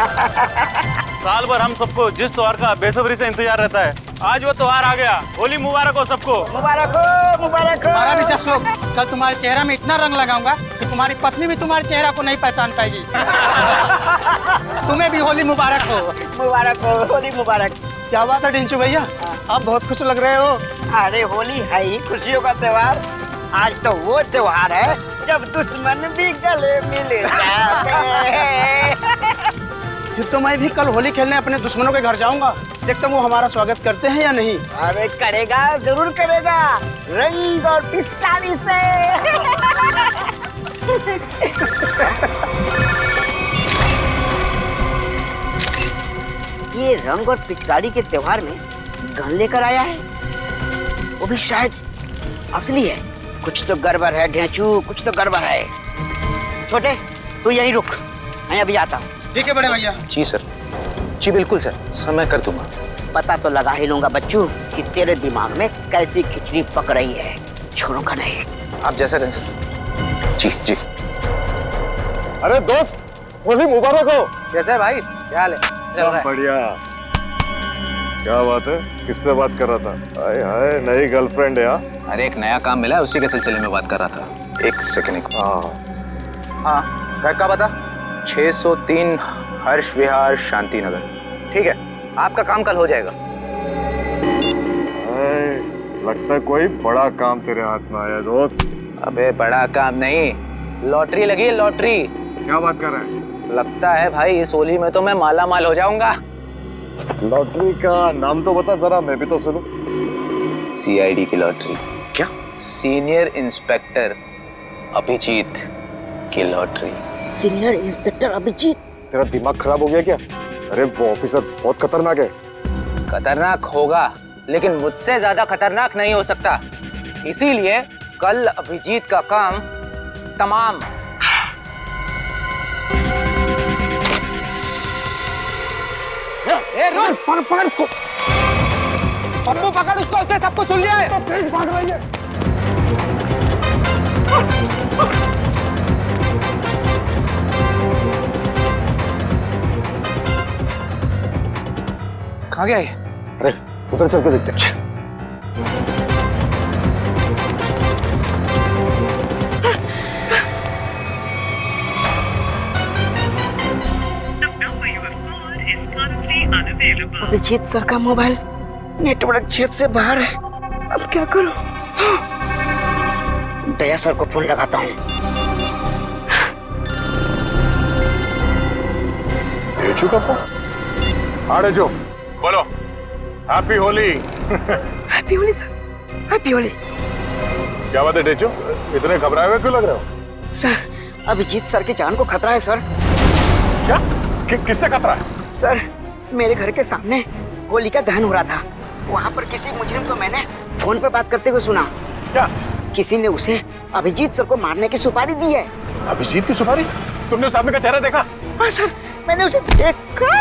साल भर हम सबको जिस त्योहार का बेसब्री से इंतजार रहता है, आज वो त्योहार आ गया। होली मुबारक हो सबको। मुबारक हो, मुबारक हो। हमारा भी जश्न हो। कल तुम्हारे चेहरा में इतना रंग लगाऊंगा कि तुम्हारी पत्नी भी तुम्हारे चेहरा को नहीं पहचान पाएगी। तुम्हें भी होली मुबारक हो। मुबारक हो, होली मुबारक। क्या बात है टिंचू भैया, आप बहुत खुश लग रहे हो। अरे होली है ही खुशियों का त्योहार। आज तो वो त्योहार है जब दुश्मन भी गले मिल जाते हैं। फिर तो मैं भी कल होली खेलने अपने दुश्मनों के घर जाऊंगा, देखता हूँ वो हमारा स्वागत करते हैं या नहीं। अरे करेगा, जरूर करेगा, रंग और पिचकारी से। ये रंग और पिचकारी के त्योहार में गन लेकर आया है, वो भी शायद असली है। कुछ तो गड़बड़ है ढेंचू, कुछ तो गड़बड़ है। छोटे तू यहीं रुक, मैं अभी आता हूँ। ठीक है बड़े भैया। जी सर, जी बिल्कुल सर, समय कर दूंगा। पता तो लगा ही लूंगा बच्चू कि तेरे दिमाग में कैसी खिचड़ी पक रही है। छोड़ूंगा नहीं। आप जैसा कहें सर। जी जी। अरे दोस्त, होली मुबारक हो। कैसा है भाई, क्या हाल है? बढ़िया। क्या बात है, किससे बात कर रहा था? हाय हाय, नई गर्लफ्रेंड है? अरे एक नया काम मिला है, उसी के सिलसिले में बात कर रहा था। एक सेकंड। हाँ, घर का बता। 603 हर्ष विहार शांति नगर। ठीक है, आपका काम कल हो जाएगा। लगता है कोई बड़ा काम तेरे हाथ में आया दोस्त। अबे बड़ा काम नहीं, लॉटरी लगी है, लॉटरी। क्या बात कर रहे हैं? लगता है भाई इस होली में तो मैं माला माल हो जाऊंगा। लॉटरी का नाम तो बता जरा, मैं भी तो सुनूं। CID की लॉटरी। क्या? सीनियर इंस्पेक्टर अभिजीत की लॉटरी। Senior inspector Abhijit? तेरा दिमाग खराब हो गया क्या? अरे वो ऑफिसर बहुत खतरनाक है। खतरनाक होगा, लेकिन मुझसे ज्यादा खतरनाक नहीं हो सकता। इसीलिए कल अभिजीत का काम तमाम। ए रुक, पकड़ उसको। पप्पू पकड़ उसको, उसने सबको सुन लिया है। तो तेज भाग रही है। कहाँ गया ये? अरे उधर चल के देखते हैं। अभिजीत सर का मोबाइल नेटवर्क क्षेत्र से बाहर है। अब क्या करूं? दया सर को फोन लगाता हूँ। डेचू का फोन? हाँ डेचू, बोलो। Happy Holi. Happy Holi sir, happy Holi. क्या बात है डेचू, इतने घबराए हुए क्यों लग रहे हो? सर, अभिजीत सर की जान को खतरा है सर। क्या? किससे खतरा है? सर, मेरे घर के सामने होली का दहन हो रहा था। वहाँ पर किसी मुजरिम को मैंने फोन पर बात करते हुए सुना। क्या? किसी ने उसे अभिजीत सर को मारने की सुपारी दी है। अभिजीत की सुपारी? तुमने उस आदमी का चेहरा देखा? हाँ सर, मैंने उसे देखा।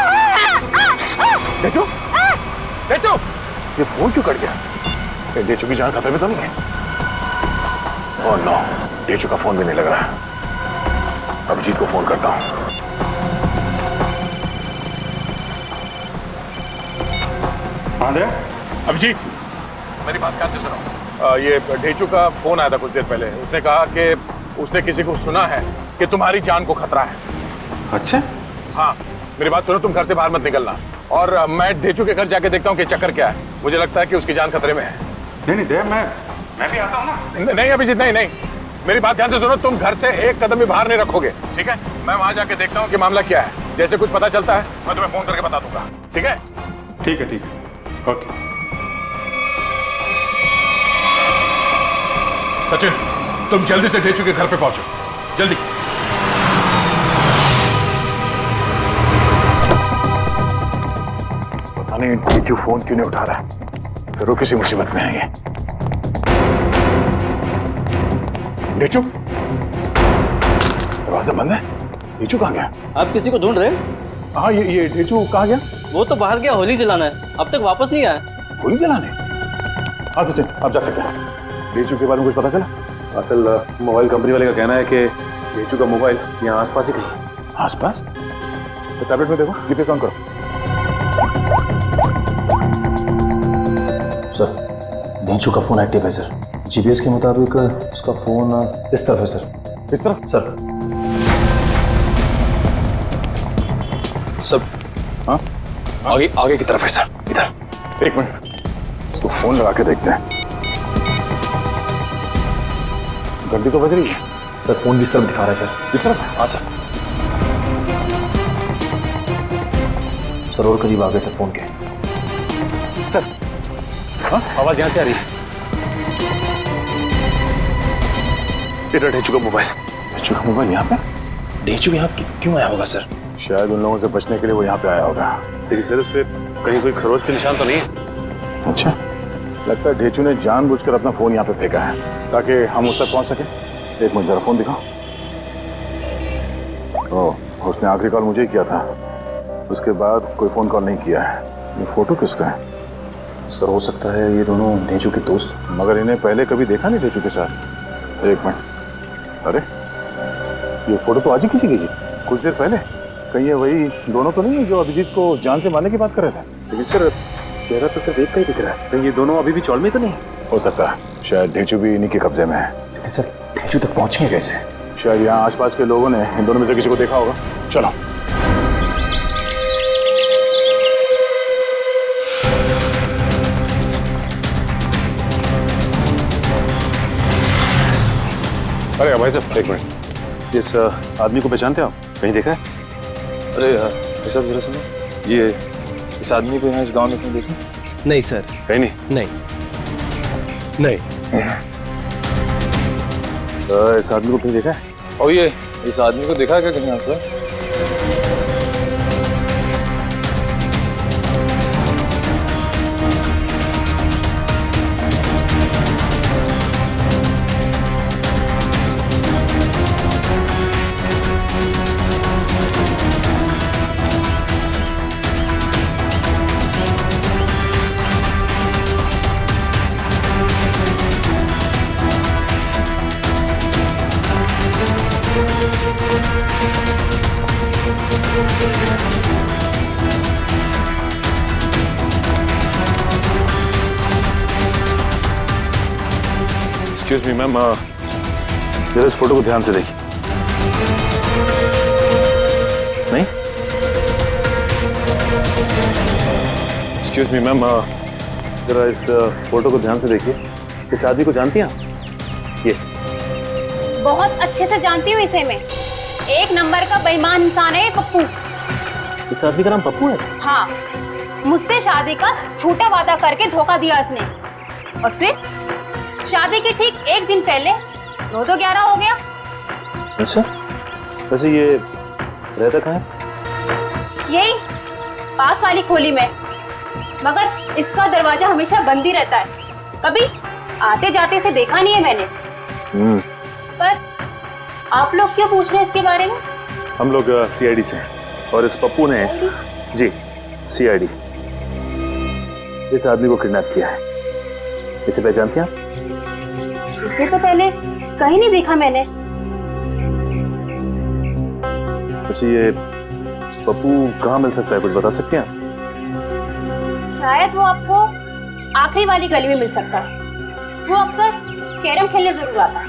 डेचू, डेचू, ये फोन क्यों कट गया? डेचू की जान खतरे में तो नहीं है? ओह नो, डेचू का फोन भी नहीं लग रहा है। अभिजीत को फोन करता हूँ। अभिजीत, मेरी बात ध्यान से सुनो। ये ढेचू का फोन आया था कुछ देर पहले। उसने कहा कि उसने किसी को सुना है कि तुम्हारी जान को खतरा है। अच्छा? हाँ, मेरी बात सुनो, तुम घर से बाहर मत निकलना। और मैं ढेचू के घर जाके देखता हूँ कि चक्कर क्या है। मुझे लगता है कि उसकी जान खतरे में है। नहीं देव, मैं भी आता हूँ ना। नहीं अभिजीत, नहीं नहीं, मेरी बात ध्यान से सुनो। तुम घर से एक कदम भी बाहर नहीं रखोगे, ठीक है? मैं वहां जाके देखता हूँ कि मामला क्या है। जैसे कुछ पता चलता है मैं तुम्हें फोन करके बता दूंगा, ठीक है? ठीक है, ठीक है, ओके। सचिन, तुम जल्दी से ढेचू के घर पे पहुंचो, जल्दी। पता नहीं ढेचू फोन क्यों नहीं उठा रहा। जरूर किसी मुसीबत में है ये। ढेचू, दरवाजा बंद है। ढेचू कहाँ गया? आप किसी को ढूंढ रहे हैं? हाँ, ये ढेचू कहाँ गया? वो तो बाहर गया होली जलाना है, अब तक वापस नहीं आया। होली जलाने? हाँ सचिन, आप जा सकते हैं। ढेचू के बारे में कुछ पता चला? असल मोबाइल कंपनी वाले का कहना है कि ढेचू का मोबाइल यहाँ आसपास ही कहीं। आसपास? टैबलेट में देखो, जीपीएस ऑन करो। सर ढेंचू का फोन एक्टिव है सर। जीपीएस के मुताबिक उसका फोन इस तरफ है सर। इस तरफ सर सर हाँ आगे की तरफ है सर, इधर। एक मिनट, इसको फोन लगा के देखते हैं। घंटी तो बज रही है। सर फोन भी इस तरफ दिखा रहा है सर। इस तरफ? हाँ सर। सर और करीब आ गए सर फोन के। सर हाँ आवाज यहाँ से आ रही है। इधर ढेंचू का मोबाइल। ढेंचू का मोबाइल यहाँ पे? ढेंचू यहाँ क्यों आया होगा सर? शायद उन लोगों से बचने के लिए वो यहाँ पे आया होगा। लेकिन सर इस पे कहीं कोई खरोच के निशान तो नहीं है? अच्छा, लगता है ढेंचू ने जानबूझकर अपना फोन यहाँ पे फेंका है ताकि हम उस तक पहुँच सके। एक मिनट जरा फोन दिखाओ। ओह, उसने आखिरी कॉल मुझे ही किया था, उसके बाद कोई फोन कॉल नहीं किया है। ये फोटो किसका है? सर हो सकता है ये दोनों ढेंचू के दोस्त। मगर इन्हें पहले कभी देखा नहीं ढेंचू के साथ। एक मिनट, अरे ये फोटो तो आज ही खींची गई है, कुछ देर पहले। कहीं ये वही दोनों तो नहीं है जो अभिजीत को जान से मारने की बात कर रहे थे? लेकिन सर चेहरा तो सिर्फ एक का ही दिख रहा है। कहीं ये दोनों अभी भी चौल में तो नहीं? हो सकता है, शायद ढेंचू भी इन्हीं के कब्जे में है। लेकिन सर ढेंचू तक पहुंचेंगे कैसे? शायद यहाँ आसपास के लोगों ने इन दोनों में से किसी को देखा होगा। चलो। अरे भाई साहब एक मिनट, इस आदमी को पहचानते हो आप? कहीं देखा है? अरे साहब जरा सुनो, ये इस आदमी को यहाँ इस गांव में कहीं देखा? नहीं सर, कहीं नहीं। नहीं। तो इस आदमी को कहीं देखा है? और ये इस आदमी को देखा है क्या कहीं आसपास? एक्सक्यूज मी मैम, जरा इस फोटो को ध्यान से देखिए। नहीं? एक्सक्यूज मी मैम, जरा इस फोटो को ध्यान से देखिए। इस आदमी को जानती हैं आप? ये बहुत अच्छे से जानती हूँ इसे मैं। एक नंबर का बेईमान इंसान है ये पप्पू। इस आदमी का नाम पप्पू है? हाँ, मुझसे शादी का झूठा वादा करके धोखा दिया इसने, और फिर शादी के ठीक एक दिन पहले 9 तो 11 हो गया। अच्छा, वैसे ये रहता कहाँ है? यही पास वाली खोली में, मगर इसका दरवाजा हमेशा बंद ही रहता है। कभी आते जाते से देखा नहीं है मैंने। पर आप लोग क्यों पूछ रहे हैं इसके बारे में? हम लोग सीआईडी से हैं, और इस पप्पू ने जी सीआईडी इस आदमी को किडनैप किया है। इसे पहचानती हैं आप? इसे तो पहले कहीं नहीं देखा मैंने। वैसे ये पप्पू कहाँ मिल सकता है, कुछ बता सकती हैं आप? शायद वो आपको आखिरी वाली गली में मिल सकता है। वो अक्सर कैरम खेलने जरूर आता है।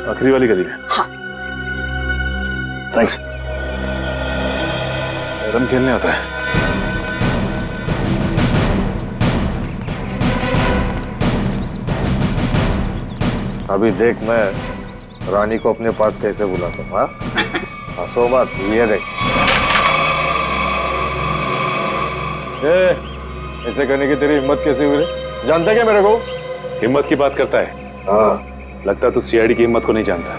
आखिरी वाली गली में? हाँ। थैंक्स। कैरम खेलने आता है? अभी देख मैं रानी को अपने पास कैसे बुलाता हूँ। हाँ, हंसो मत, ये देख। ऐसे करने की तेरी हिम्मत कैसे हुई रे? जानता क्या मेरे को? हिम्मत की बात करता है? हाँ, लगता है तू सीआईडी की हिम्मत को नहीं जानता।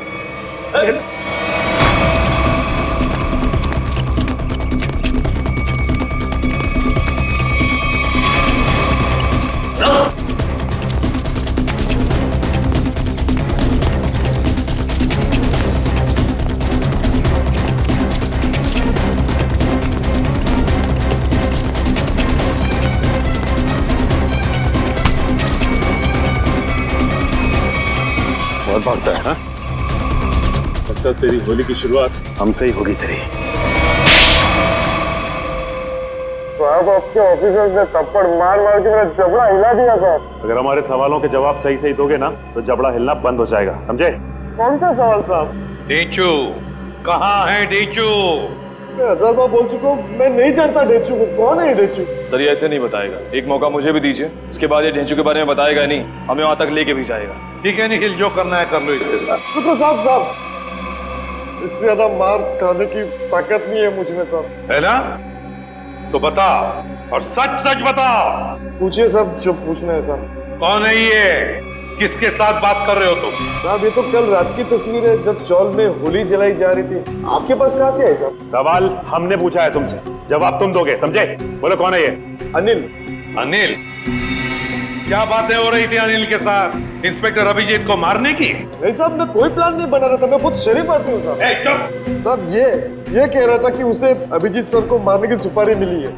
बहुत भागता है। हाँ, लगता है तेरी होली की शुरुआत हमसे ही होगी तेरी। साहब आपके ऑफिसर्स ने थप्पड़ मार मार के मेरा जबड़ा हिला दिया साहब। अगर हमारे सवालों के जवाब सही सही दोगे ना तो जबड़ा हिलना बंद हो जाएगा, समझे? कौन सा सवाल साहब? डेचू कहाँ है डेचू? मैं 1000 बार बोल चुका हूँ, मैं नहीं जानता डेचू को। कौन है डेचू? सर ये ऐसे नहीं बताएगा, एक मौका मुझे भी दीजिए, उसके बाद ये ढेंचू के बारे में बताएगा नहीं, हमें वहां तक लेके भी जाएगा। ठीक है निखिल, जो करना है कर लो इसके साथ। रुको साहब, इससे ज्यादा मार खाने की ताकत नहीं है मुझ में साहब। है ना? तो बता, और सच सच बता। पूछिए साहब जो पूछना है साहब। कौन है ये? किसके साथ बात कर रहे हो तुम? साहब ये तो कल रात की तस्वीर है जब चौल में होली जलाई जा रही थी। आपके पास कहाँ से आई साहब? सवाल हमने पूछा है तुमसे, जवाब तुम दोगे, समझे? बोलो कौन है ये? अनिल। अनिल? क्या बातें हो रही थी अनिल के साथ इंस्पेक्टर अभिजीत को मारने की? नहीं साहब, मैं कोई प्लान नहीं बना रहा था, मैं बहुत शरीफ आदमी हूँ साहब। चुप साहब ये कह रहा था कि उसे अभिजीत सर को मारने की सुपारी मिली है।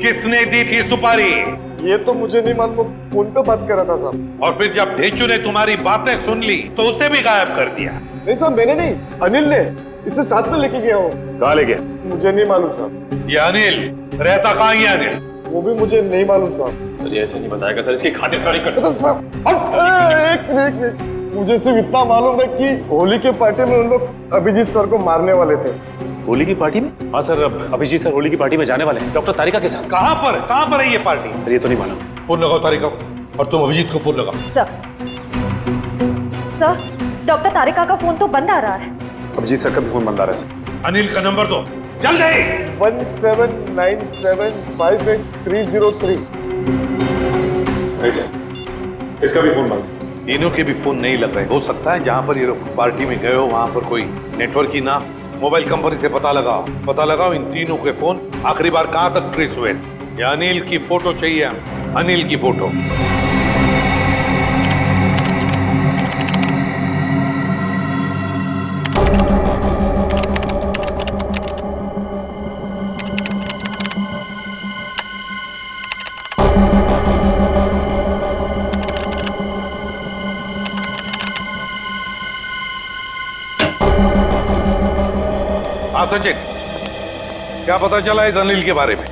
किसने दी थी सुपारी? ये तो मुझे नहीं मालूम, फोन पे बात कर रहा था साहब। और फिर जब ढेंचू ने तुम्हारी बातें सुन ली तो उसे भी गायब कर दिया? नहीं साहब, मैंने नहीं, अनिल ने इसे साथ में लेके गया हो। कहाँ ले गया? मुझे नहीं मालूम साहब। ये अनिल रहता कहाँ है अनिल? वो भी मुझे नहीं मालूम साहब। सर ये ऐसे नहीं बताएगा सर, इसकी खातिरदारी कर। एक मिनट, मुझे सिर्फ इतना मालूम है कि होली के पार्टी में उन लोग अभिजीत सर को मारने वाले थे। होली की पार्टी में? हाँ सर, अभिजीत सर होली की पार्टी में जाने वाले हैं डॉक्टर तारिका के साथ। कहाँ पर है ये पार्टी? सर ये तो नहीं मालूम। फोन लगाओ तारिका को, और तुम अभिजीत को फोन लगाओ। सर डॉक्टर तारिका का फोन तो बंद आ रहा है। अभिजीत सर का भी फोन बंद आ रहा है सर। अनिल का नंबर दो जल्दी। 1797583003। नहीं सर, इसका भी फोन बंद। तीनों के भी फोन नहीं लग रहे। हो सकता है जहाँ पर ये लोग पार्टी में गए हो वहां पर कोई नेटवर्क ही ना। मोबाइल कंपनी से पता लगाओ इन तीनों के फोन आखिरी बार कहां तक ट्रेस हुए। या अनिल की फोटो चाहिए, अनिल की फोटो। हाँ सचिन, क्या पता चला इस अनिल के बारे में?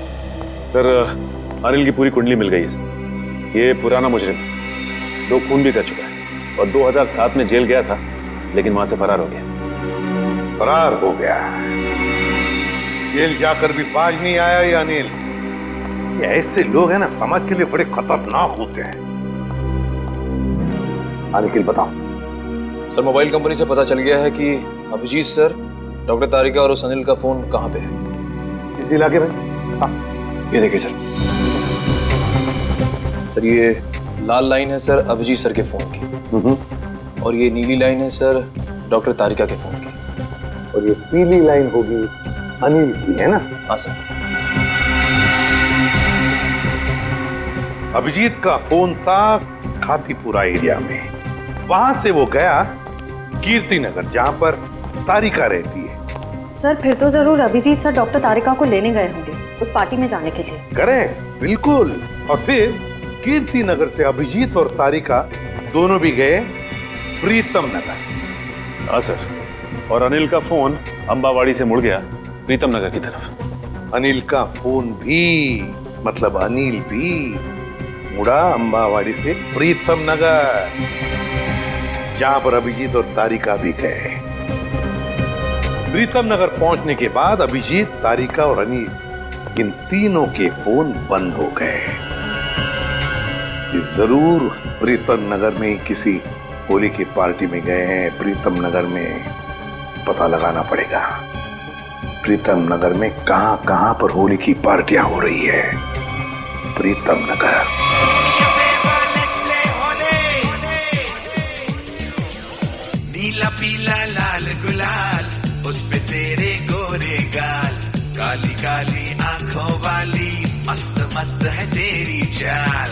सर अनिल की पूरी कुंडली मिल गई है सर। ये पुराना मुजरिम, 2 खून भी कर चुका है और 2007 में जेल गया था, लेकिन वहां से फरार हो गया। फरार हो गया? जेल जाकर भी बाज नहीं आया ये अनिल। ये ऐसे लोग हैं ना, समाज के लिए बड़े खतरनाक होते हैं। निखिल बताओ। सर मोबाइल कंपनी से पता चल गया है कि अभिजीत सर, डॉक्टर तारिका और उस अनिल का फोन कहाँ पे है। इस इलाके में? ये देखिए सर, सर ये लाल लाइन है सर अभिजीत सर के फोन की, और ये नीली लाइन है सर डॉक्टर तारिका के फोन की, और ये पीली लाइन होगी अनिल की, है ना? हाँ सर। अभिजीत का फोन था खातीपुरा एरिया में। वहां से वो गया कीर्ति नगर, जहां पर तारिका रहती है। सर फिर तो जरूर अभिजीत सर डॉक्टर तारिका को लेने गए होंगे उस पार्टी में जाने के लिए। करेक्ट, बिल्कुल। और फिर कीर्ति नगर से अभिजीत और तारिका दोनों भी गए प्रीतम नगर। हाँ सर, और अनिल का फोन अंबावाड़ी से मुड़ गया प्रीतम नगर की तरफ। अनिल का फोन भी, मतलब अनिल भी मुड़ा अंबावाड़ी से प्रीतम नगर, जहां पर अभिजीत और तारिका भी गए। प्रीतम नगर पहुंचने के बाद अभिजीत, तारिका और अनिल, इन तीनों के फोन बंद हो गए। जरूर प्रीतम नगर में किसी होली की पार्टी में गए हैं। प्रीतम नगर में पता लगाना पड़ेगा, प्रीतम नगर में कहां कहां पर होली की पार्टियां हो रही है। प्रीतम नगर। नीला पीला लाल गुलाल, उस पे तेरे गोरे गाल, काली काली आंखों वाली, मस्त मस्त है तेरी चाल।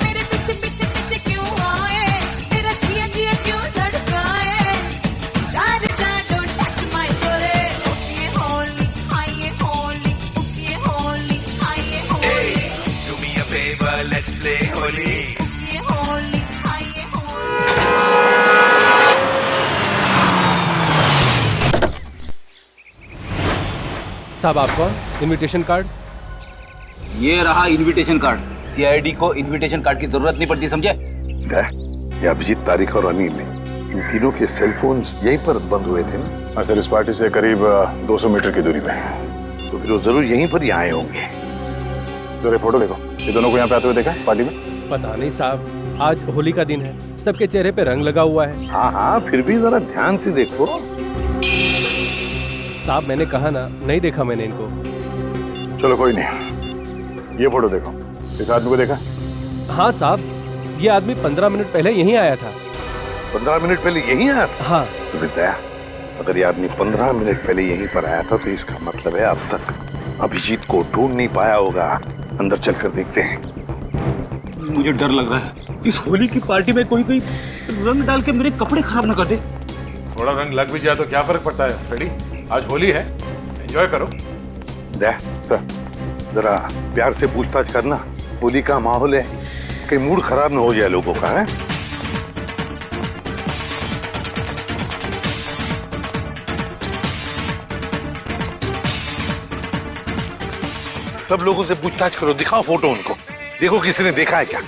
मेरे पीछे पीछे पीछे क्यों आए, तेरा जिया जिया क्यों धड़काए, जा रे जा डोंट टच माय जोरे, ये होली हाय ये होली, ये होली हाय ये Holi, do me a favour let's play Holi, ये होली हाय ये होली। साहब आप कौन? Invitation card? ये रहा इनविटेशन कार्ड। सीआईडी को इनविटेशन कार्ड की जरूरत नहीं पड़ती, समझे? ये अभिजीत, तारिक और अनिल, इन तीनों के सेल फोन यहीं पर बंद हुए थे ना? हाँ सर, इस पार्टी से करीब 200 मीटर की दूरी पे। तो फिर वो जरूर यहीं पर ही आए होंगे। जरा फोटो देखो, ये दोनों को यहाँ पे आते हुए देखा है पार्टी में? पता नहीं साहब, आज होली का दिन है, सबके चेहरे पे रंग लगा हुआ है। हाँ हाँ, फिर भी जरा ध्यान से देखो। साहब मैंने कहा ना, नहीं देखा मैंने इनको। चलो कोई नहीं, ये फोटो देखो, इस आदमी को देखा? हाँ साहब, ये आदमी 15 मिनट पहले यहीं आया था। 15 मिनट पहले यहीं आया था? हाँ। तो बताया, अगर ये आदमी 15 मिनट पहले यहीं पर आया था तो इसका मतलब है अब तक अभिजीत को ढूंढ नहीं पाया होगा। अंदर चलकर देखते हैं। मुझे डर लग रहा है, इस होली की पार्टी में कोई रंग डाल के मेरे कपड़े खराब ना कर दे। थोड़ा रंग लग भी जाए तो क्या फर्क पड़ता है फ्रेडी, आज होली है, एंजॉय करो। सर, जरा प्यार से पूछताछ करना, होली का माहौल है, कहीं मूड खराब ना हो जाए लोगों का। है सब लोगों से पूछताछ करो, दिखाओ फोटो उनको, देखो किसी ने देखा है क्या।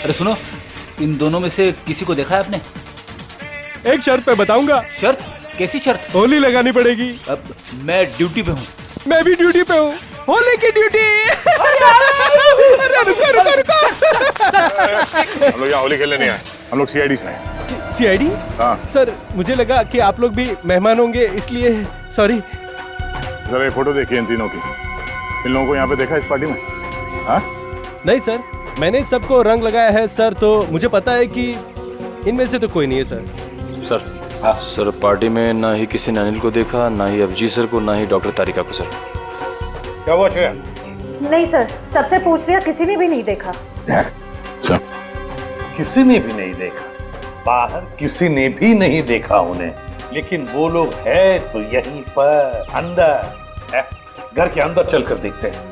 अरे सुनो, इन दोनों में से किसी को देखा है आपने? एक शर्त पे बताऊंगा। शर्त? कैसी शर्त? होली लगानी पड़ेगी। अब मैं ड्यूटी पे हूँ। मैं भी ड्यूटी पे हूँ, होली की ड्यूटी। रुको रुको रुको। हम लोग यहाँ होली खेलने नहीं आए, हम लोग सीआईडी से हैं। सीआईडी? हाँ सर, मुझे लगा कि आप लोग भी मेहमान होंगे, इसलिए सॉरी। जरा ये फोटो देखिए इन तीनों की, इन लोगों को यहाँ पे देखा इस पार्टी में? हाँ? नहीं सर, मैंने सबको रंग लगाया है सर, तो मुझे पता है कि इनमें से तो कोई नहीं है सर। सर सर, पार्टी में ना ही किसी ने अनिल को देखा, ना ही अभिजीत सर को, ना ही डॉक्टर तारिका को। सर क्या हुआ श्रेया? नहीं सर, सबसे पूछ लिया, किसी ने भी नहीं देखा। किसी ने भी नहीं देखा? बाहर किसी ने भी नहीं देखा उन्हें, लेकिन वो लोग है तो यहीं पर अंदर है। घर के अंदर चलकर देखते हैं।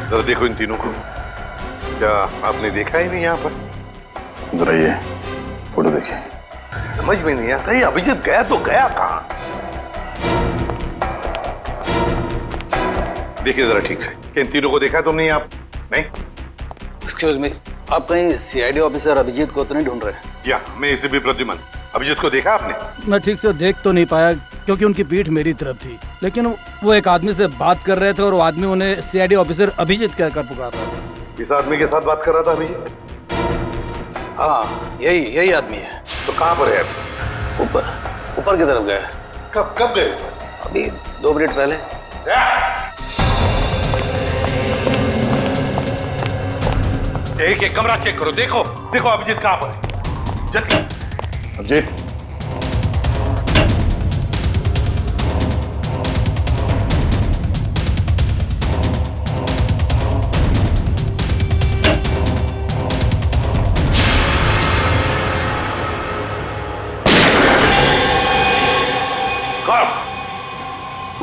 जरा देखो इन तीनों को, क्या आपने देखा ही नहीं यहाँ पर? जरा ये फोटो देखिए। समझ में नहीं आता ये अभिजीत गया तो गया कहाँ? देखिए जरा ठीक से, इन तीनों को देखा तुमने? आप नहीं? एक्सक्यूज मी, आप कहीं सीआईडी ऑफिसर अभिजीत को तो नहीं ढूंढ रहे? जी हाँ, मैं इसे भी प्रद्युमन। अभिजीत को देखा आपने? मैं ठीक से देख तो नहीं पाया क्योंकि उनकी पीठ मेरी तरफ थी, लेकिन वो एक आदमी से बात कर रहे थे और वो आदमी उन्हें सीआईडी ऑफिसर अभिजीत कहकर पुकार रहा था। इस आदमी के साथ बात कर रहा था अभिजीत? हाँ, यही आदमी है। तो कहाँ पर है अभी? ऊपर की तरफ गया। कब गए? अभी 2 मिनट पहले। एक कमरा चेक करो, देखो अभिजीत कहाँ पर है। जल्दी।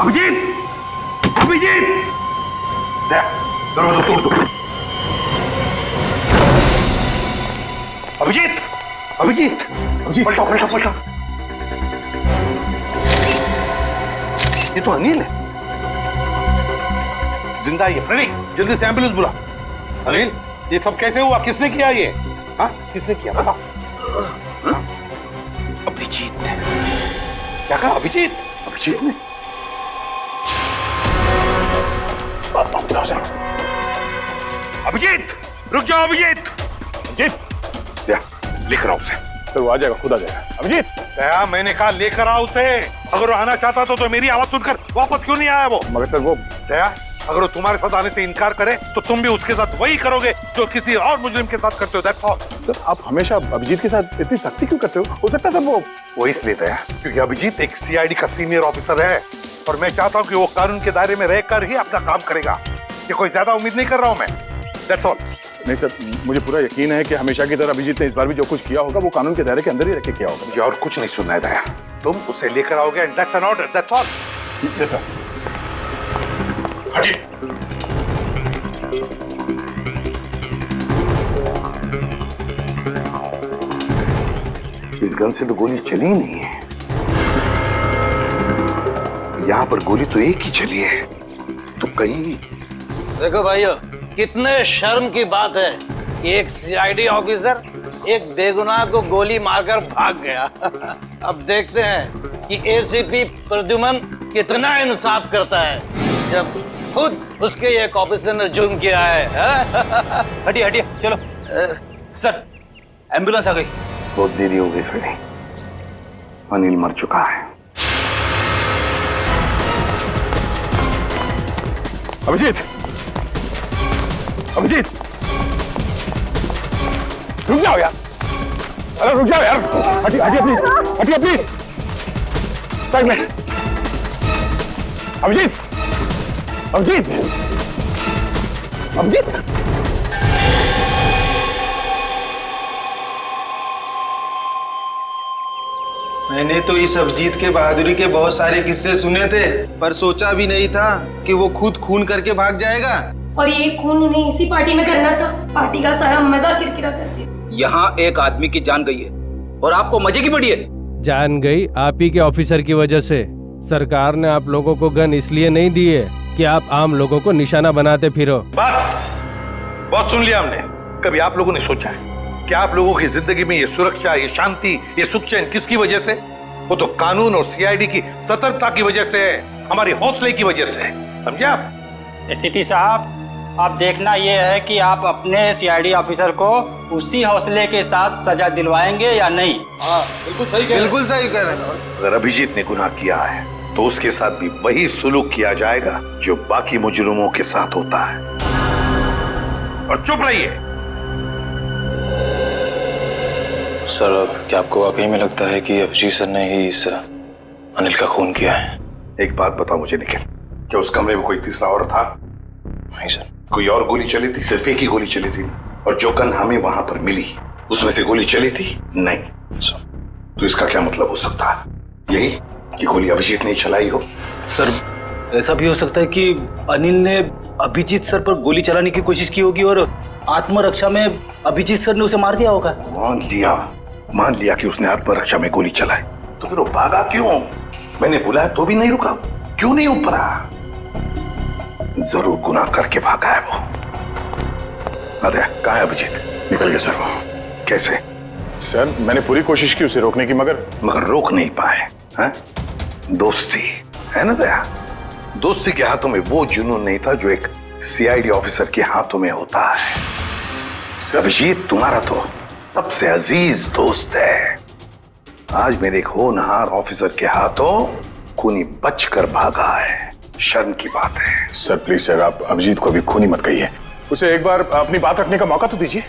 अभिजीत, अभिजीत, दरवाजा तोड़ दो। अभिजीत, पलटा। ये तो अनिल है, जिंदा है ये। फ्रेडी, जल्दी से एम्बुलेंस बुला। अनिल, ये सब कैसे हुआ? किसने किया ये? हाँ, किसने किया बता। अभिजीत ने। क्या कहा? अभिजीत ने? अभिजीत, रुक जाओ अभिजीत। लेकर आओ उसे। तो वो आ जाएगा, खुद आ जाएगा। अभिजीत, क्या मैंने कहा लेकर आओ उसे। अगर वो आना चाहता तो मेरी आवाज सुनकर वापस क्यों नहीं आया वो? मगर सर वो क्या, अगर वो तुम्हारे साथ आने से इनकार करे तो तुम भी उसके साथ वही करोगे जो किसी और मुजरिम के साथ करते हो। That's all. सर, आप हमेशा अभिजीत के साथ इतनी सख्ती क्यों करते हो सकता है वो इसलिए था क्योंकि अभिजीत एक सीआईडी का सीनियर ऑफिसर है और मैं चाहता हूँ कि वो कानून के दायरे में रहकर ही अपना काम करेगा। ये कोई ज्यादा उम्मीद नहीं कर रहा हूँ मैं। That's all. नहीं सर, मुझे पूरा यकीन है कि हमेशा की तरह अभिजीत ने इस बार भी जो कुछ किया होगा वो कानून के दायरे के अंदर ही रख के किया होगा। मुझे और कुछ नहीं सुनना है दया, तुम उसे लेकर आओगे and that's an order, that's all. Yes sir. हटिए। इस गन से तो गोली चली ही नहीं है, यहाँ पर गोली तो एक ही चली है, तो कहीं देखो भाइयों, कितने शर्म की बात है कि एक सीआईडी ऑफिसर एक बेगुनाह को गोली मारकर भाग गया। अब देखते हैं कि एसीपी प्रद्युमन कितना इंसाफ करता है जब खुद उसके एक ऑफिसर ने जुर्म किया है। हटिए हटिए, चलो। सर, एम्बुलेंस आ गई। बहुत देरी हो गई फिर, अनिल मर चुका है। अभिजीत, अभिजीत, रुक जाओ यार, अरे रुक जाओ यार, हटिए हटिए प्लीज, हटिए प्लीज, एक मिनट। अभिजीत, अभिजीत, अभिजीत। मैंने तो इस अभिजीत के बहादुरी के बहुत सारे किस्से सुने थे, पर सोचा भी नहीं था कि वो खुद खून करके भाग जाएगा। और ये खून उन्हें इसी पार्टी में करना था। पार्टी का सारा मजा किरकिरा कर दिया। यहाँ एक आदमी की जान गई है और आपको मजे की पड़ी है। जान गई आप ही के ऑफिसर की वजह से। सरकार ने आप लोगों को गन इसलिए नहीं दी है कि आप आम लोगों को निशाना बनाते फिरो। बस, बहुत सुन लिया हमने। कभी आप लोगों ने सोचा है कि आप लोगों की जिंदगी में ये सुरक्षा, ये शांति, ये सुख चैन किसकी वजह से? वो तो कानून और सीआईडी की सतर्कता की वजह से है, हमारे हौसले की वजह से, समझे आप? एसीपी साहब, अब देखना ये है कि आप अपने सीआईडी ऑफिसर को उसी हौसले के साथ सजा दिलवाएंगे या नहीं। बिल्कुल सही कह रहे हैं। अगर अभिजीत ने गुनाह किया है तो उसके साथ भी वही सुलूक किया जाएगा जो बाकी मुजरिमों के साथ होता है। और चुप रहिए। सर, क्या आपको वाकई में लगता है कि अभिजीत सर ने ही इस अनिल का खून किया है? एक बात बताओ मुझे निखिल, क्या उस कमरे में कोई तीसरा और था? नहीं सर। कोई और गोली चली थी? सिर्फ एक ही गोली चली थी। और जो गन हमें वहां पर मिली उसमें से गोली चली थी? नहीं। तो इसका क्या मतलब हो सकता है? यही कि गोली अभिजीत ने चलाई हो? सर, ऐसा भी हो सकता है कि अनिल ने अभिजीत सर पर गोली चलाने की कोशिश की होगी और आत्मरक्षा में अभिजीत सर ने उसे मार दिया होगा। मान लिया कि उसने आत्मरक्षा में गोली चलाई, तो फिर वो भागा क्यों? मैंने बुलाया तो भी नहीं रुका, क्यों नहीं ऊपरा? जरूर गुनाह करके भागा है वो। अरे कहाँ है अभिजीत? निकल गया सर वो। कैसे? सर, मैंने पूरी कोशिश की उसे रोकने की, मगर रोक नहीं पाए। हैं? दोस्ती है ना दया? दोस्ती के हाथों में वो जुनून नहीं था जो एक सीआईडी ऑफिसर के हाथों में होता है। अभिजीत तुम्हारा तो सबसे अजीज दोस्त है। आज मेरे एक होनहार ऑफिसर के हाथों खूनी बचकर भागा है। शर्म की बात है। सर प्लीज सर, आप अभिजीत को भी खूनी मत कहिए। उसे एक बार अपनी बात रखने का मौका तो दीजिए।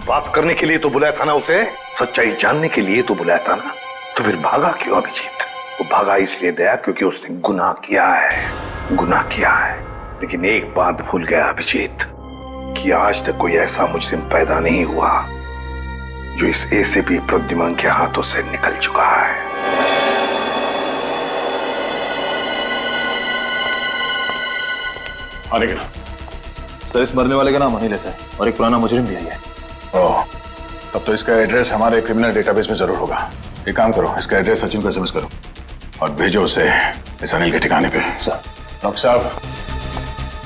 बात करने के लिए तो बुलाया था ना उसे, सच्चाई जानने के लिए तो बुलाया था ना। तो फिर भागा क्यों अभिजीत? वो भागा इसलिए दया क्योंकि उसने गुनाह किया है। गुनाह किया है, लेकिन एक बात भूल गया अभिजीत कि आज तक कोई ऐसा मुजरिम पैदा नहीं हुआ जो इस एसीपी प्रद्युमन के हाथों से निकल चुका है। आने के नाम सर, इस मरने वाले का नाम अनिल है और एक पुराना मुजरिम भी है। ओह, तब तो इसका एड्रेस हमारे क्रिमिनल डेटाबेस में जरूर होगा। एक काम करो, इसका एड्रेस सचिन को एसएमएस करो और भेजो उसे इस अनिल के ठिकाने पे। सर। डॉक्टर साहब,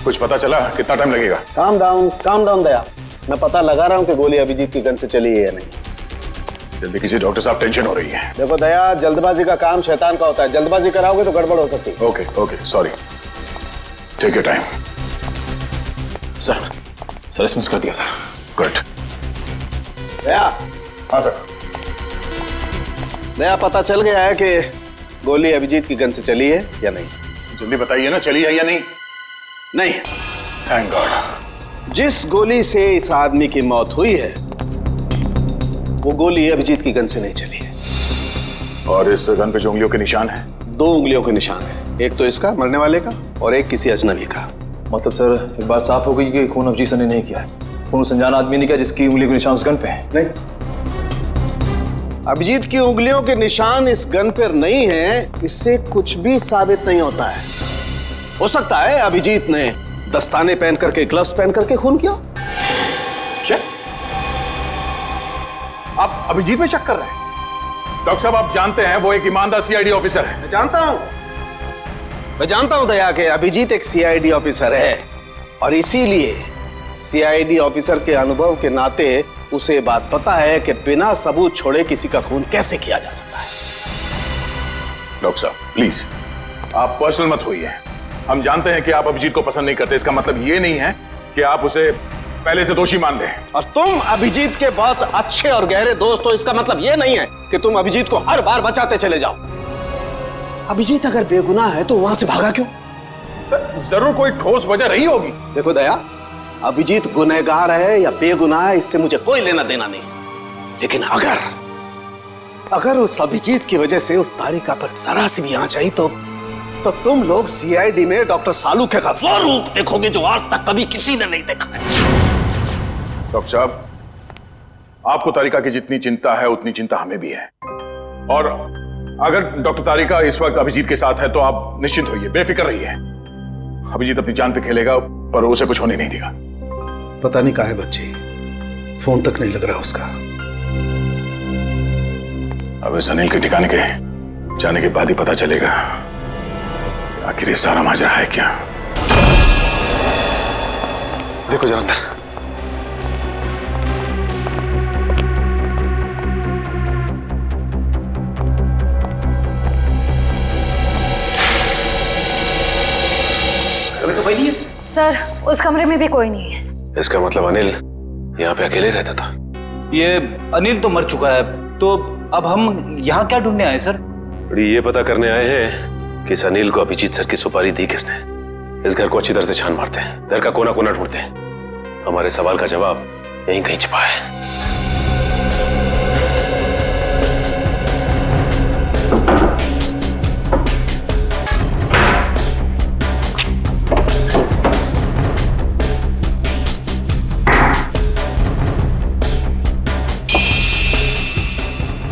कुछ पता चला? कितना टाइम लगेगा? काम डाउन दया, मैं पता लगा रहा हूँ कि गोली अभिजीत की गन से चली है या नहीं। जल्दी कीजिए डॉक्टर साहब, टेंशन हो रही है। देखो दया, जल्दबाजी का काम शैतान का होता है। जल्दबाजी कराओगे तो गड़बड़ हो सकती है। Okay, sorry. Take your time. Sir SMS कर दिया सर। गुड। दया। हाँ सर। दया, पता चल गया है कि गोली अभिजीत की गन से चली है या नहीं? जल्दी बताइए ना, चली है या नहीं? नहीं। Thank God. जिस गोली से इस आदमी की मौत हुई है वो गोली अभिजीत की गन से नहीं चली है। और इस गन पे जो उंगलियों के निशान हैं? 2 उंगलियों के निशान है, एक तो इसका मरने वाले का और एक किसी अजनबी का। मतलब सर, एक बात साफ हो गई कि खून अभिजीत सर ने नहीं किया है। फोन उस अनजान आदमी ने किया जिसकी उंगली के निशान उस गन पे है। नहीं, अभिजीत की उंगलियों के निशान इस गन पर नहीं है, इससे कुछ भी साबित नहीं होता है। हो सकता है अभिजीत ने दस्ताने पहन करके, ग्लव्स पहन करके खून किया। क्या आप अभिजीत में शक कर रहे हैं? डॉक्टर साहब, आप जानते हैं वो एक ईमानदार सीआईडी ऑफिसर है। मैं जानता हूं दया के अभिजीत एक सीआईडी ऑफिसर है, और इसीलिए सीआईडी ऑफिसर के अनुभव के नाते उसे बात पता है कि बिना सबूत छोड़े किसी का खून कैसे किया जा सकता है। डॉक्टर साहब प्लीज, आप पर्सनल मत होइए। हम जानते हैं कि आप अभिजीत को पसंद नहीं करते, इसका मतलब ये नहीं है कि आप उसे पहले से दोषी मान लें। और तुम अभिजीत के बहुत अच्छे और गहरे दोस्त हो, इसका मतलब ये नहीं है कि तुम अभिजीत को हर बार बचाते चले जाओ। अभिजीत अगर बेगुनाह है तो वहां से भागा क्यों? सर, जरूर कोई ठोस वजह रही होगी। देखो दया, अभिजीत गुनहगार है या बेगुनाह है, इससे मुझे कोई लेना देना नहीं है। लेकिन अगर उस अभिजीत की वजह से उस तारिका पर जरा सी भी आंच आई तो तुम लोग सीआईडी में डॉक्टर सालूखे का वो रूप देखोगे जो आज तक कभी किसी ने नहीं देखा है। डॉक्टर साहब, आपको तारिका की जितनी चिंता है उतनी चिंता हमें भी है। और अगर डॉक्टर तारिका इस वक्त अभिजीत के साथ है तो आप निश्चिंत होइए, बेफिक्र रहिए। अभिजीत अपनी जान पे खेलेगा, पर उसे कुछ होने नहीं देगा। पता नहीं कहाँ है बच्ची, फोन तक नहीं लग रहा उसका। अब इस अनिल के ठिकाने के जाने के बाद ही पता चलेगा आखिर ये सारा माजरा है क्या। देखो जरा अंदर। तो भाई नहीं है सर, उस कमरे में भी कोई नहीं है। इसका मतलब अनिल यहाँ पे अकेले रहता था। ये अनिल तो मर चुका है, तो अब हम यहाँ क्या ढूंढने आए सर? ये पता करने आए हैं कि इस अनिल को अभिजीत सर की सुपारी दी किसने। इस घर को अच्छी तरह से छान मारते हैं, घर का कोना कोना ढूंढते हैं। हमारे सवाल का जवाब यहीं कहीं छिपा है।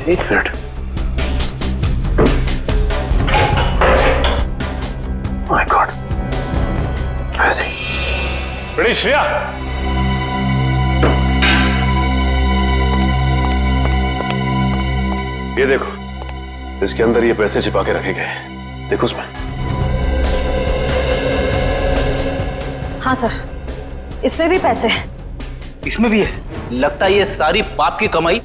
एक मिनट, माय गॉड, ऐसी बड़ी श्रेया, ये देखो, इसके अंदर ये पैसे छिपा के रखे गए हैं। देखो उसमें। हाँ सर, इसमें भी पैसे हैं। इसमें भी है। लगता है ये सारी पाप की कमाई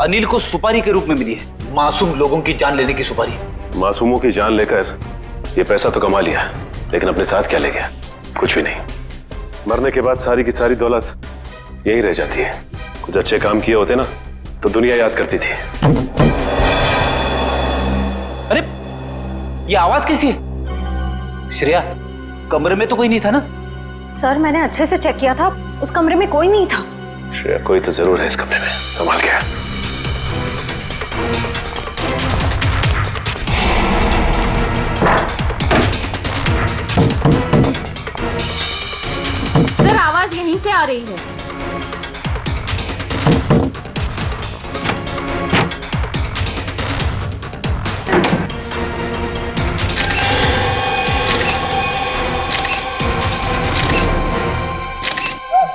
अनिल को सुपारी के रूप में मिली है, मासूम लोगों की जान लेने की सुपारी। मासूमों की जान लेकर ये पैसा तो कमा लिया, लेकिन अपने साथ क्या ले गया? कुछ भी नहीं। मरने के बाद सारी की सारी दौलत यही रह जाती है। कुछ अच्छे काम किए होते ना तो दुनिया याद करती थी। अरे ये आवाज कैसी है? श्रेया, कमरे में तो कोई नहीं था ना? सर, मैंने अच्छे से चेक किया था, उस कमरे में कोई नहीं था। श्रेया, कोई तो जरूर है इस कमरे में, संभाल के। सर, आवाज यहीं से आ रही है।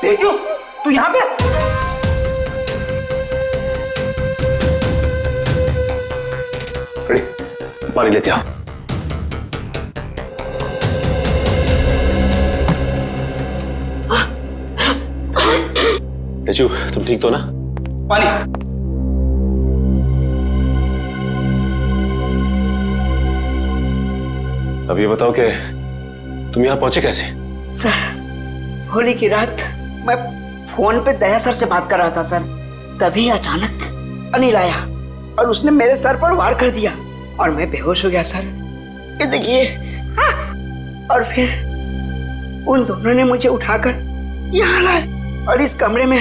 तेजू, तू यहाँ पे? पानी लेते आओ। तेजू, तुम ठीक तो ना? पानी। अब ये बताओ कि तुम यहाँ पहुंचे कैसे? सर, होली की रात मैं फोन पे दया सर से बात कर रहा था सर, तभी अचानक अनिल आया और उसने मेरे सर पर वार कर दिया और मैं बेहोश हो गया सर। ये देखिए। और फिर उन दोनों ने मुझे उठाकर यहाँ लाए और इस कमरे में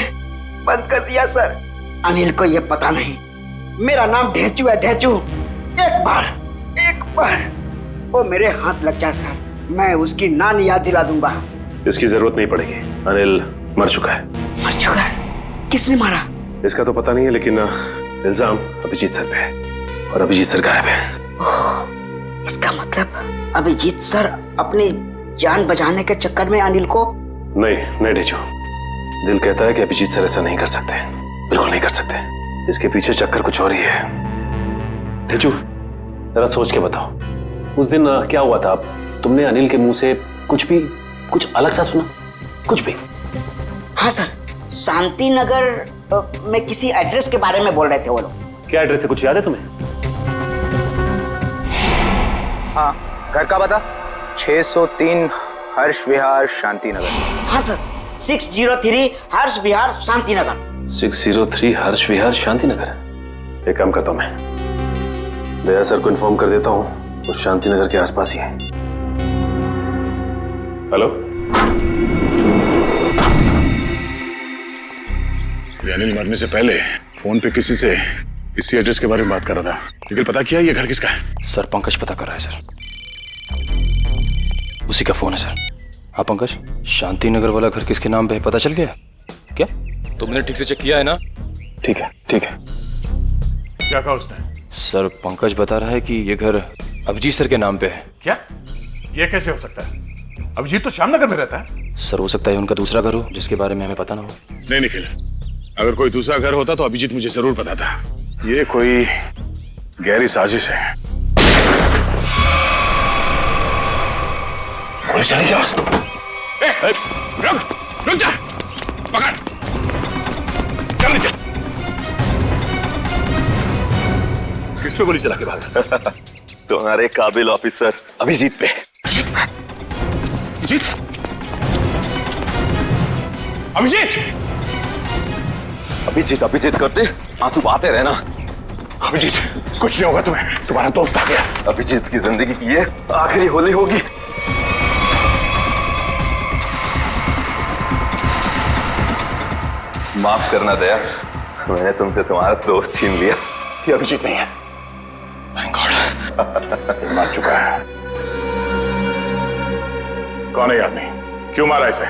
बंद कर दिया सर। अनिल को ये पता नहीं मेरा नाम ढेंचू है, ढेंचू। एक बार वो मेरे हाथ लग जाए सर, मैं उसकी नानी याद दिला दूंगा। इसकी जरूरत नहीं पड़ेगी, अनिल मर चुका है। मर चुका? किसने मारा? इसका तो पता नहीं है, लेकिन इल्जाम अभिजीत सर पे है और अभिजीत सर गायब है। इसका मतलब अभिजीत सर अपनी जान बचाने के चक्कर में अनिल को... नहीं ढेचू, दिल कहता है कि अभिजीत सर ऐसा नहीं कर सकते, बिल्कुल नहीं कर सकते। इसके पीछे चक्कर कुछ और ही है। ढेचू, जरा सोच के बताओ, उस दिन क्या हुआ था? तुमने अनिल के मुंह से कुछ अलग सा सुना? कुछ भी? हाँ सर, शांति नगर में किसी एड्रेस के बारे में बोल रहे थे वो लोग। क्या एड्रेस है, कुछ याद है तुम्हें? हाँ, घर का बता 603 हर्ष विहार शांति नगर। हाँ सर, 603 हर्ष विहार शांति नगर। 603 हर्ष विहार शांति नगर। एक काम करता हूं, मैं दया सर को इन्फॉर्म कर देता हूं, और शांति नगर के आसपास ही है। हेलो, अनिल मरने से पहले फोन पे किसी से इसी एड्रेस के बारे में बात कर रहा था। लेकिन पता किया ये घर किसका है? सर पंकज पता कर रहा है सर, उसी का फोन है सर। हाँ पंकज, शांति नगर वाला घर किसके नाम पे है पता चल गया क्या? तुमने ठीक से चेक किया है ना? ठीक है ठीक है। क्या कहा उसने? सर पंकज बता रहा है कि ये घर अभिजीत सर के नाम पे है। क्या? ये कैसे हो सकता है? अभिजीत तो श्यामनगर में रहता है। सर हो सकता है उनका दूसरा घर हो जिसके बारे में हमें पता ना हो। नहीं निखिल, अगर कोई दूसरा घर होता तो अभिजीत मुझे जरूर पता था। ये कोई गहरी साजिश है। गोली चली क्या? रुक जा, पकड़, चल नीचे। किस पे गोली चला के भागा? तुम्हारे काबिल ऑफिसर अभिजीत पे। अभिजीत? अभिजीत? अभिजीत अभिजीत करते आंसू बहाते रहना। अभिजीत, कुछ नहीं होगा तुम्हें, तुम्हारा दोस्त आ गया। अभिजीत की जिंदगी की ये आखिरी होली होगी। माफ करना दया, मैंने तुमसे तुम्हारा दोस्त छीन लिया। ये अभिजीत नहीं है। Thank God. मार चुका है। कौन है आदमी? क्यों मारा इसे?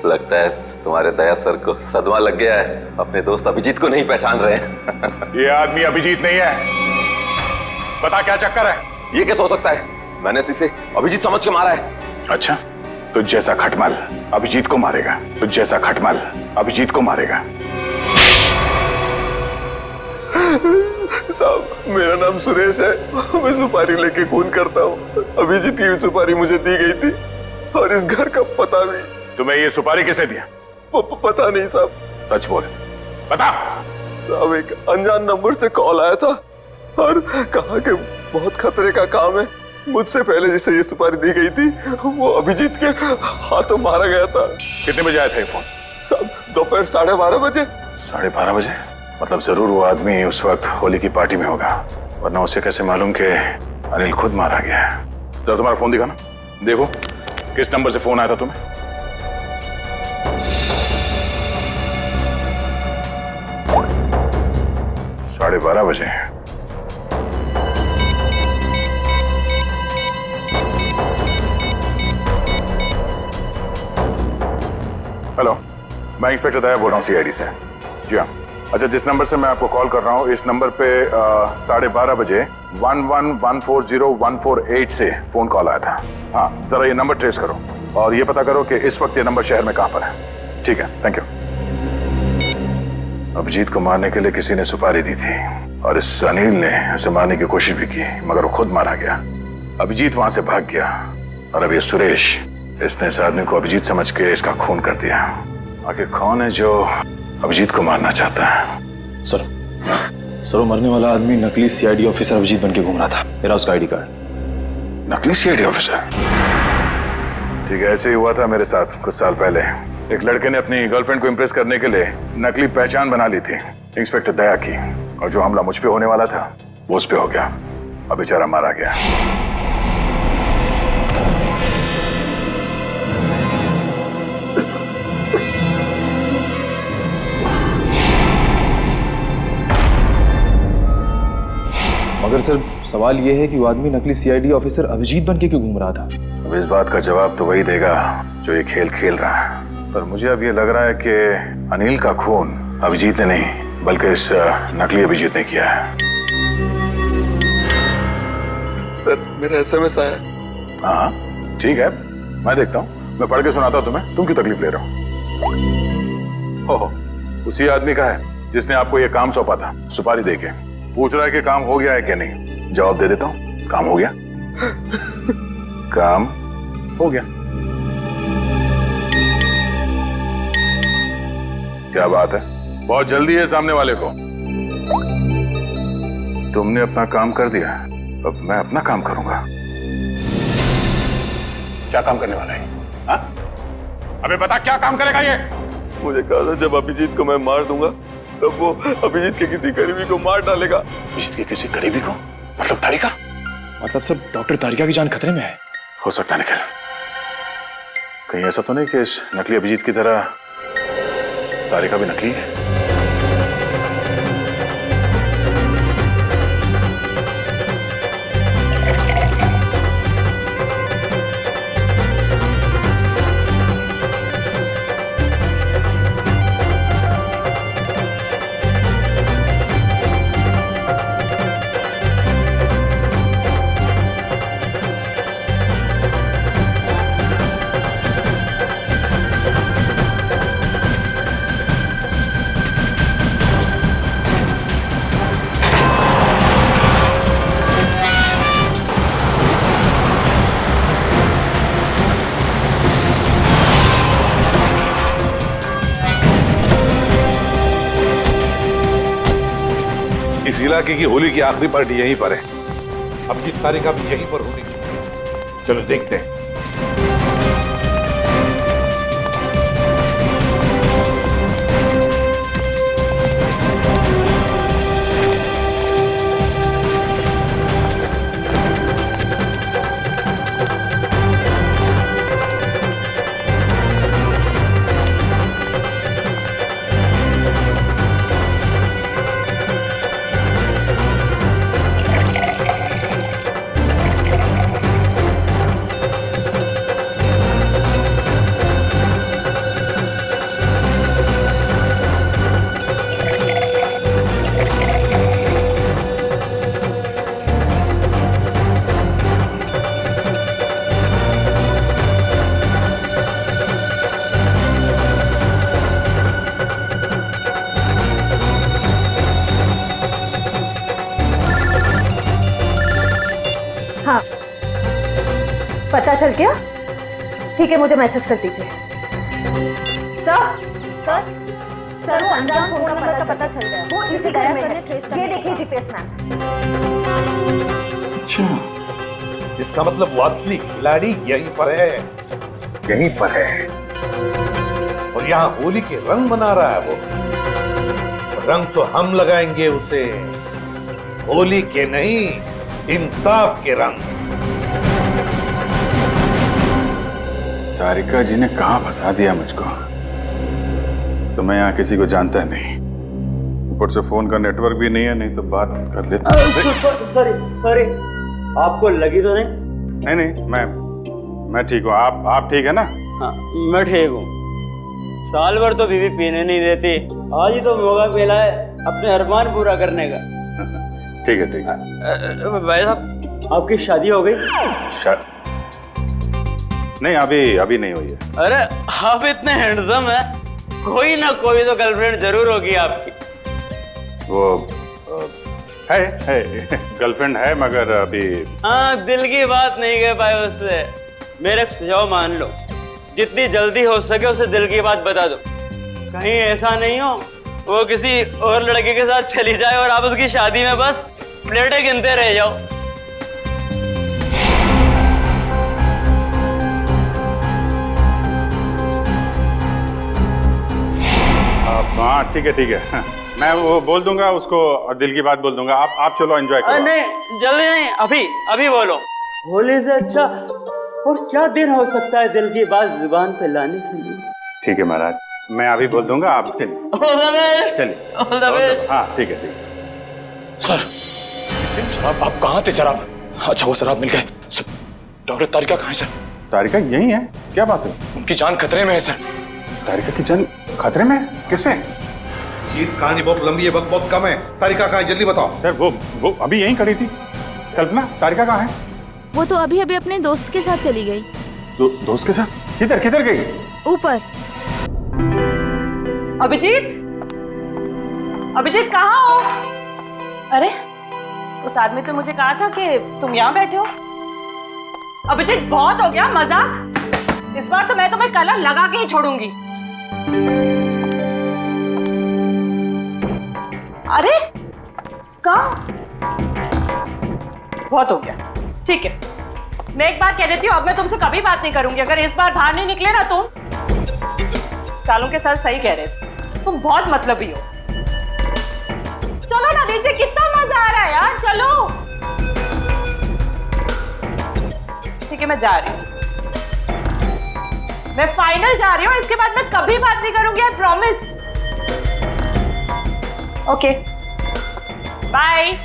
लगता है तुम्हारे दया सर को सदमा लग गया है, अपने दोस्त अभिजीत को नहीं पहचान रहे हैं। ये आदमी अभिजीत नहीं है। बता क्या चक्कर है? ये कैसे हो सकता है? मैंने तो इसे अभिजीत समझ के मारा है। अच्छा, तुझ जैसा खटमल अभिजीत को मारेगा। तुझ जैसा खटमल अभिजीत को मारेगा। साहब, मेरा नाम सुरेश है, मैं सुपारी लेके खून करता हूँ। अभिजीत की सुपारी मुझे दी गई थी और इस घर का पता भी। तुम्हें ये सुपारी किसने दिया? पता नहीं साहब। सच बोल, बता। साहब, एक अनजान नंबर से कॉल आया था और कहा कि बहुत खतरे का काम है। मुझसे पहले जिसे ये सुपारी दी गई थी वो अभिजीत के हाथों मारा गया था। कितने बजे आया था ये फोन? साहब, दोपहर 12:30 बजे। 12:30 बजे? मतलब जरूर वो आदमी उस वक्त होली की पार्टी में होगा, वरना उसे कैसे मालूम कि अनिल खुद मारा गया है? जरा तुम्हारा फोन दिखाना, देखो किस नंबर से फोन आया था तुम्हें। साढ़े 12 बजे। हेलो, मैं इंस्पेक्टर दया बोल रहा हूँ सीआईडी से। जी हाँ। अच्छा, जिस नंबर से मैं आपको कॉल कर रहा हूँ, इस नंबर पे 12:30 बजे 11140148 से फोन कॉल आया था। हाँ, जरा ये नंबर ट्रेस करो और ये पता करो कि इस वक्त ये नंबर शहर में कहाँ पर है। ठीक है, थैंक यू। अभिजीत को मारने के लिए किसी ने सुपारी दी थी और इस अनिल ने उसे मारने की कोशिश भी की, मगर वो खुद मारा गया। अभिजीत वहां से भाग गया और अब ये सुरेश, इसने इस आदमी को अभिजीत समझ के इसका खून कर दिया। आखिर कौन है जो अभिजीत को मारना चाहता है? सर वो मरने वाला आदमी नकली सीआईडी ऑफिसर अभिजीत बन के घूम रहा था। मेरा उसका आईडी कार्ड। नकली सीआईडी ऑफिसर? ठीक है, ऐसे ही हुआ था मेरे साथ कुछ साल पहले। एक लड़के ने अपनी गर्लफ्रेंड को इम्प्रेस करने के लिए नकली पहचान बना ली थी इंस्पेक्टर दया की, और जो हमला मुझ पे होने वाला था वो उस पे हो गया। अब बेचारा मारा गया। मगर सर सवाल ये है कि वो आदमी नकली सीआईडी ऑफिसर अभिजीत बन के क्यों घूम रहा था? अब इस बात का जवाब तो वही देगा जो ये खेल खेल रहा है। पर मुझे अब ये लग रहा है कि अनिल का खून अभिजीत ने नहीं बल्कि इस नकली अभिजीत ने किया है। सर मेरा SMS आया। हाँ ठीक है, मैं देखता हूँ, मैं पढ़ के सुनाता हूँ तुम्हें। तुम क्यों तकलीफ ले रहे हो? ओहो, उसी आदमी का है जिसने आपको ये काम सौंपा था, सुपारी देके। पूछ रहा है कि काम हो गया है कि नहीं। जवाब दे देता हूँ, काम हो गया। काम हो गया। क्या बात है, बहुत जल्दी है सामने वाले को। तुमने अपना काम कर दिया, अब मैं अपना काम करूंगा। क्या काम करने वाला है? हाँ? अबे बता, क्या काम करेगा ये? मुझे कहा था जब अभिजीत को मैं मार दूंगा तब वो अभिजीत के किसी करीबी को मार डालेगा। अभिजीत के किसी करीबी को? मतलब तारिका? मतलब सब डॉक्टर तारिका की जान खतरे में है। हो सकता है निखिल, कहीं ऐसा तो नहीं कि इस नकली अभिजीत की तरह तारिका भी नकली है? इस इलाके की होली की आखिरी पार्टी यहीं पर है। अभिजीत तारिका भी यहीं पर होगी। चलो देखते हैं। हाँ, पता चल गया? ठीक है, मुझे मैसेज कर दीजिए। सर वो अनजान फोन नंबर का पता चल गया। वो इसी घर में सर ने है। ट्रेस ये देखिए जीपीएस मैप। अच्छा, इसका मतलब वो असली खिलाड़ी यहीं पर है। यहीं पर है और यहाँ होली के रंग बना रहा है वो। रंग तो हम लगाएंगे उसे, होली के नहीं, इंसाफ के रंग। तारिका जी ने कहाँ फंसा दिया मुझको। तो मैं यहाँ किसी को जानता नहीं, ऊपर से फोन का नेटवर्क भी नहीं है, नहीं तो बात कर लेता। सॉरी, आपको लगी तो नहीं? नहीं, मैं ठीक हूँ। आप ठीक है ना? हाँ, मैं ठीक हूँ। साल भर तो बीवी पीने नहीं देती, आज ही तो मौका मिला है अपने अरमान पूरा करने का। ठीक है। भाई साहब, आपकी शादी हो गई? नहीं, अभी नहीं हुई है। अरे आप इतने हैंडसम है, कोई ना कोई तो गर्लफ्रेंड जरूर होगी आपकी। वो है गर्लफ्रेंड है, मगर अभी। हाँ, दिल की बात नहीं कह पाए उससे। मेरे सुझाव मान लो, जितनी जल्दी हो सके उसे दिल की बात बता दो। कहीं ऐसा नहीं हो वो किसी और लड़के के साथ चली जाए और आप उसकी शादी में बस प्लेटें गिनते रह जाओ। हाँ ठीक है। मैं वो बोल दूंगा उसको और दिल की बात बोल दूंगा। आप चलो एंजॉय करो। नहीं, जल्दी नहीं, अभी बोलो। होली से अच्छा और क्या दिन हो सकता है दिल की बात जुबान पे लाने के लिए। ठीक है महाराज, मैं अभी बोल दूंगा, आप चलिए। हाँ ठीक है। सर आप कहाँ थे सर? आप अच्छा वो सर आप मिल गए। डॉक्टर तारिका कहाँ है सर? तारिका यही है, क्या बात है? उनकी जान खतरे में है सर। तारिका की जान खतरे में? किससे? जीत, कहानी बहुत लंबी है, वक्त बहुत कम है। तारिका कहाँ है, जल्दी बताओ। सर वो अभी यहीं खड़ी थी। कल्पना, तारिका कहाँ है? वो तो अभी अभी अपने दोस्त के साथ चली गई। दोस्त के साथ? किधर गई? ऊपर। अभिजीत कहाँ हो? अरे उस आदमी ने मुझे कहा था कि तुम यहाँ बैठे हो। अभिजीत बहुत हो गया मजाक। इस बार तो मैं तुम्हें कलर लगा के ही छोड़ूंगी। अरे कहाँ? बहुत हो गया। ठीक है, मैं एक बार कह देती हूँ, अब मैं तुमसे कभी बात नहीं करूंगी। अगर इस बार बाहर नहीं निकले ना तुम। सालों के सर सही कह रहे थे, तुम बहुत मतलबी हो। चलो ना नीचे, कितना मजा आ रहा है यार, चलो। ठीक है, मैं जा रही हूँ, मैं फाइनल जा रही हूँ। इसके बाद मैं कभी बात नहीं करूंगी, I promise. Okay bye.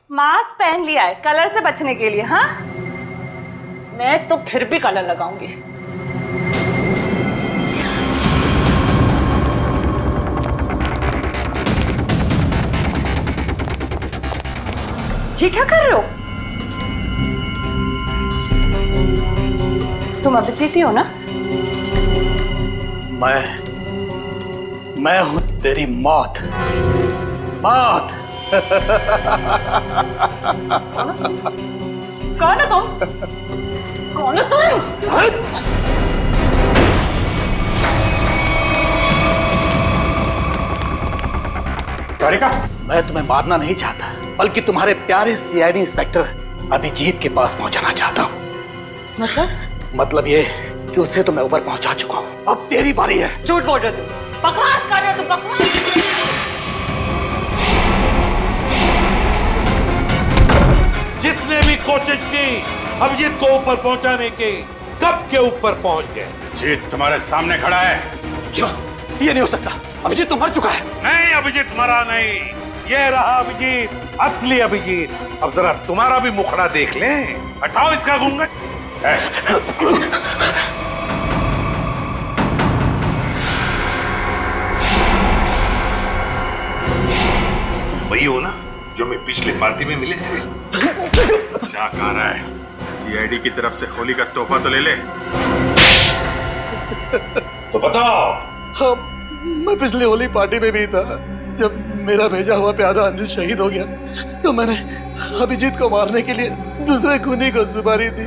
Mask पहन लिया है कलर से बचने के लिए। हाँ, मैं तो फिर भी कलर लगाऊंगी। जी क्या कर रहे हो? तुम अभिजीत ही हो ना? मैं हूं तेरी मौत। मौत। कौन हो तुम? कौन हो तुम? तारिका, मैं तुम्हें मारना नहीं चाहता, बल्कि तुम्हारे प्यारे सीआईडी इंस्पेक्टर अभिजीत के पास पहुंचाना चाहता हूं। मतलब ये कि उससे तो मैं ऊपर पहुंचा चुका हूं, अब तेरी बारी है। झूठ बोल रहे हो तुम, बकवास कर रहे हो तुम, बकवास। जिसने भी कोशिश की अभिजीत को ऊपर पहुंचाने की, कब के ऊपर पहुंच गए। जीत तुम्हारे सामने खड़ा है। क्या? ये नहीं हो सकता, अभिजीत तो मर चुका है। नहीं, अभिजीत मरा नहीं, ये रहा अभिजीत, असली अभिजीत। अब जरा तुम्हारा भी मुखड़ा देख लें। हटाओ इसका घूंघट। तुम वही हो ना जो मैं पिछले पार्टी में मिले थे? क्या कह रहा है? सीआईडी की तरफ से होली का तोहफा तो ले ले। तो बताओ। हाँ, मैं पिछली होली पार्टी में भी था। जब मेरा भेजा हुआ प्यादा अनिल शहीद हो गया तो मैंने अभिजीत को मारने के लिए दूसरे खूनी को सुपारी दी।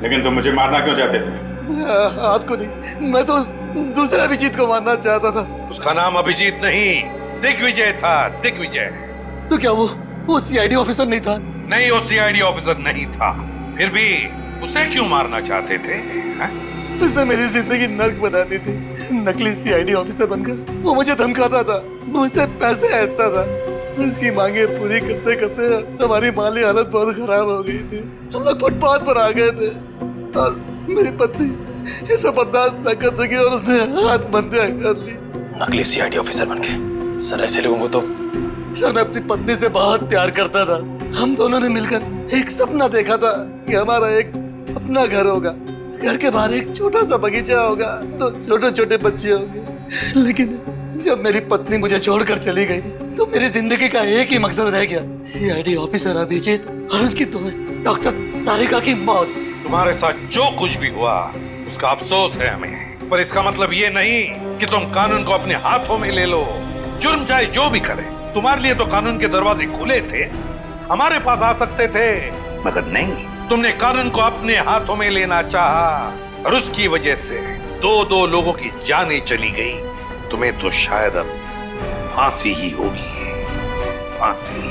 लेकिन तुम मुझे मारना क्यों चाहते थे? आपको नहीं, मैं तो दूसरे अभिजीत को मारना चाहता था। उसका नाम अभिजीत नहीं, दिग्विजय था, दिग्विजय। तो क्या वो सीआईडी ऑफिसर नहीं था? नहीं, वो सीआईडी ऑफिसर नहीं था। फिर भी उसे क्यों मारना चाहते थे? उसने मेरी जिंदगी नर्क बना दी थी। नकली सीआईडी ऑफिसर बनकर वो मुझे धमकाता था, मुझसे पैसे ऐंठता था। उसकी मांगे पूरी करते करते हमारी माली हालत बहुत खराब हो गई थी। हम लोग फुटपाथ पर आ गए थे और मेरी पत्नी इसे बर्दाश्त न कर सकी और उसने हाथ बंधे कर ली। नकली सीआईडी ऑफिसर बन गए। सर ऐसे लोगों को तो। सर, मैं अपनी पत्नी से बहुत प्यार करता था। हम दोनों ने मिलकर एक सपना देखा था कि हमारा एक अपना घर होगा, घर के बाहर एक छोटा सा बगीचा होगा, तो छोटे छोटे बच्चे होंगे। लेकिन जब मेरी पत्नी मुझे छोड़कर चली गई तो मेरी जिंदगी का एक ही मकसद रह गया, सीआईडी ऑफिसर अभिजीत और उसकी दोस्त डॉक्टर तारिका की मौत। तुम्हारे साथ जो कुछ भी हुआ उसका अफसोस है हमें, पर इसका मतलब ये नहीं कि तुम कानून को अपने हाथों में ले लो। जुर्म चाहे जो भी करे, तुम्हारे लिए तो कानून के दरवाजे खुले थे, हमारे पास आ सकते थे, मगर नहीं, तुमने कानून को अपने हाथों में लेना चाहा और उसकी वजह से दो लोगों की जानें चली गई। तुम्हें तो शायद अब फांसी ही होगी, फांसी।